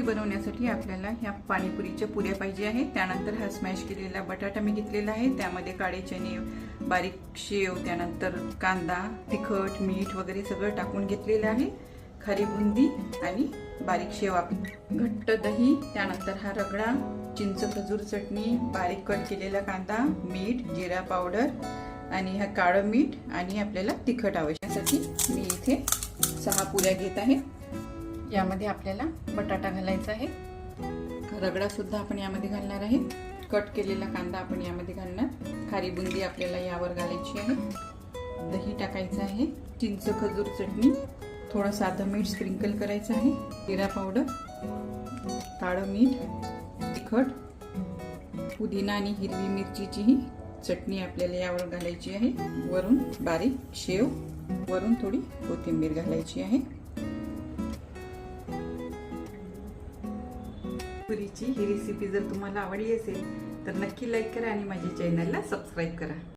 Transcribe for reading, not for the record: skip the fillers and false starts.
बनवण्यासाठी आपल्याला ह्या पाणीपुरीच्या पुऱ्या पाहिजे आहे। त्यानंतर हा स्मॅश केलेला बटाटा मी घेतलेला आहे, त्यामध्ये काळे चणे, बारीक शेव, त्यानंतर कांदा, तिखट, मीठ वगैरे सगळं टाकून घेतलेलं आहे। खारी बुंदी आणि बारीक शेव, घट्ट दही, त्यानंतर हा रगडा, चिंच खजूर चटणी, बारीक कट केलेला कांदा, मीठ, जिरा पावडर आणि हा काळं मीठ आणि आपल्याला तिखट आवश्यकसाठी मी इथे 6 पुऱ्या घेत आहे। यामध्ये आपल्याला बटाटा घालायचा आहे, रगडा सुद्धा आपण यामध्ये घालणार आहे, कट केलेला कांदा आपण यामध्ये घालणार, खारी बुंदी आपल्याला यावर घालायची आहे, दही टाकायचं आहे, चिंच खजूर चटणी, थोडं साधं मीठ स्प्रिंकल करायचं आहे, जिरा पावडर, काळं मीठ, तिखट, पुदिना आणि हिरवी मिरचीची ही चटणी आपल्याला यावर घालायची आहे, वरून बारीक शेव, वरून थोडी कोथिंबीर घालायची आहे। पुरीची ही रेसिपी जर तुम्हाला आवडली असेल तर नक्की लाईक करा आणि माझ्या चॅनलला सबस्क्राईब करा।